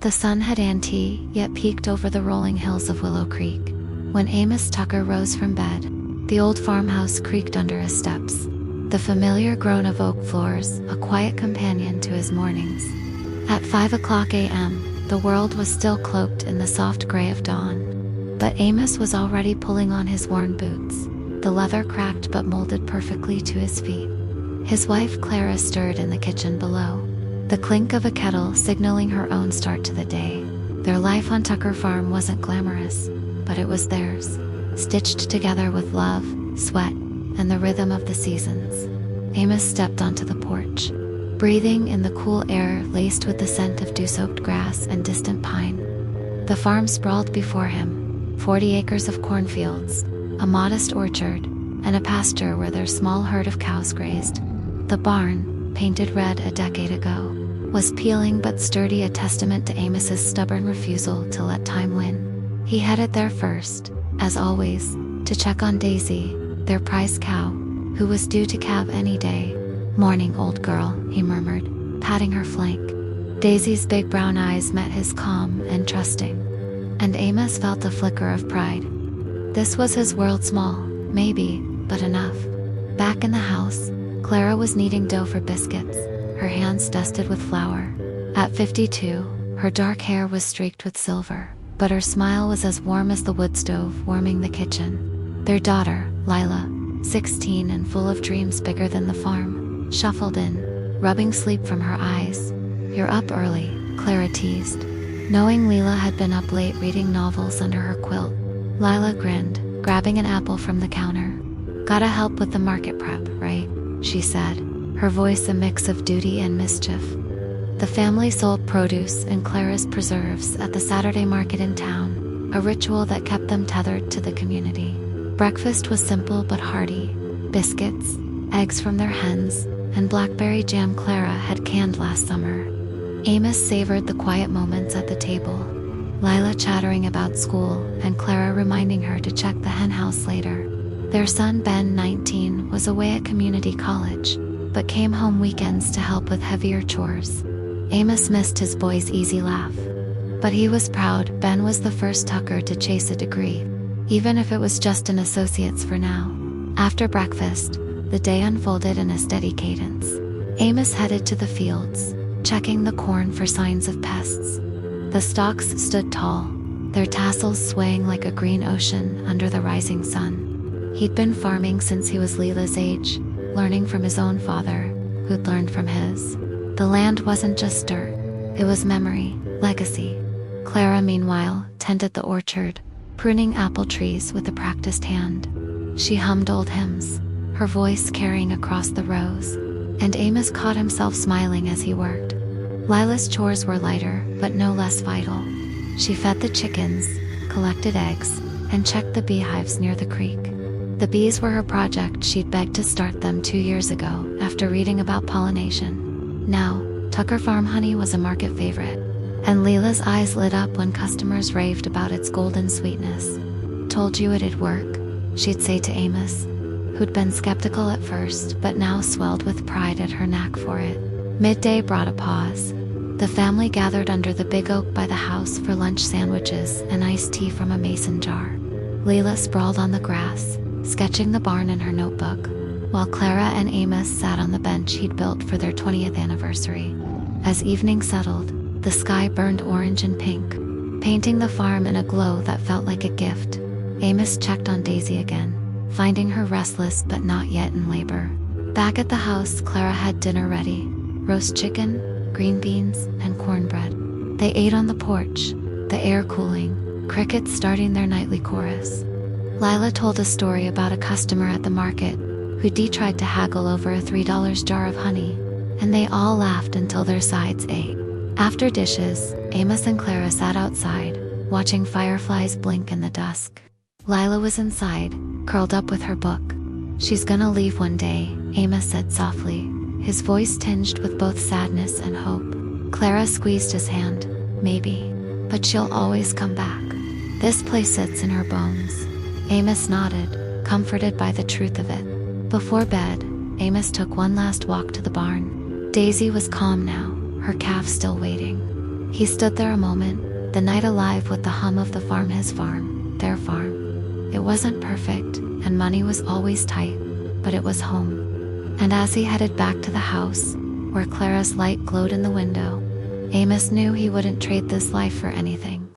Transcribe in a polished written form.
The sun had ante, yet peeked over the rolling hills of Willow Creek. When Amos Tucker rose from bed, the old farmhouse creaked under his steps. The familiar groan of oak floors, a quiet companion to his mornings. At 5:00 a.m., the world was still cloaked in the soft gray of dawn. But Amos was already pulling on his worn boots, the leather cracked but molded perfectly to his feet. His wife Clara stirred in the kitchen below, the clink of a kettle signaling her own start to the day. Their life on Tucker Farm wasn't glamorous, but it was theirs, stitched together with love, sweat, and the rhythm of the seasons. Amos stepped onto the porch, breathing in the cool air laced with the scent of dew-soaked grass and distant pine. The farm sprawled before him, 40 acres of cornfields, a modest orchard, and a pasture where their small herd of cows grazed. The barn, painted red a decade ago, was peeling but sturdy, a testament to Amos's stubborn refusal to let time win. He headed there first, as always, to check on Daisy, their prize cow, who was due to calve any day. "Morning, old girl," he murmured, patting her flank. Daisy's big brown eyes met his calm and trusting, and Amos felt a flicker of pride. This was his world, small, maybe, but enough. Back in the house, Clara was kneading dough for biscuits, her hands dusted with flour. At 52, her dark hair was streaked with silver, but her smile was as warm as the wood stove warming the kitchen. Their daughter, Lila, 16 and full of dreams bigger than the farm, shuffled in, rubbing sleep from her eyes. "You're up early," Clara teased, knowing Lila had been up late reading novels under her quilt. Lila grinned, grabbing an apple from the counter. "Gotta help with the market prep, right?" she said, her voice a mix of duty and mischief. The family sold produce and Clara's preserves at the Saturday market in town, a ritual that kept them tethered to the community. Breakfast was simple but hearty: biscuits, eggs from their hens, and blackberry jam Clara had canned last summer. Amos savored the quiet moments at the table, Lila chattering about school and Clara reminding her to check the henhouse later. Their son Ben, 19, was away at community college, but came home weekends to help with heavier chores. Amos missed his boy's easy laugh, but he was proud Ben was the first Tucker to chase a degree, even if it was just an associate's for now. After breakfast, the day unfolded in a steady cadence. Amos headed to the fields, checking the corn for signs of pests. The stalks stood tall, their tassels swaying like a green ocean under the rising sun. He'd been farming since he was Lila's age, learning from his own father, who'd learned from his. The land wasn't just dirt, it was memory, legacy. Clara, meanwhile, tended the orchard, pruning apple trees with a practiced hand. She hummed old hymns, her voice carrying across the rows, and Amos caught himself smiling as he worked. Lila's chores were lighter, but no less vital. She fed the chickens, collected eggs, and checked the beehives near the creek. The bees were her project. She'd begged to start them 2 years ago after reading about pollination. Now, Tucker Farm honey was a market favorite, and Lila's eyes lit up when customers raved about its golden sweetness. "Told you it'd work," she'd say to Amos, who'd been skeptical at first but now swelled with pride at her knack for it. Midday brought a pause. The family gathered under the big oak by the house for lunch sandwiches and iced tea from a mason jar. Lila sprawled on the grass, sketching the barn in her notebook, while Clara and Amos sat on the bench he'd built for their 20th anniversary. As evening settled, the sky burned orange and pink, painting the farm in a glow that felt like a gift. Amos checked on Daisy again, finding her restless but not yet in labor. Back at the house, Clara had dinner ready: roast chicken, green beans, and cornbread. They ate on the porch, the air cooling, crickets starting their nightly chorus. Lila told a story about a customer at the market who tried to haggle over a $3 jar of honey, and they all laughed until their sides ached. After dishes, Amos and Clara sat outside, watching fireflies blink in the dusk. Lila was inside, curled up with her book. "She's gonna leave one day," Amos said softly, his voice tinged with both sadness and hope. Clara squeezed his hand. "Maybe, but she'll always come back. This place sits in her bones." Amos nodded, comforted by the truth of it. Before bed, Amos took one last walk to the barn. Daisy was calm now, her calf still waiting. He stood there a moment, the night alive with the hum of the farm, his farm, their farm. It wasn't perfect, and money was always tight, but it was home. And as he headed back to the house, where Clara's light glowed in the window, Amos knew he wouldn't trade this life for anything.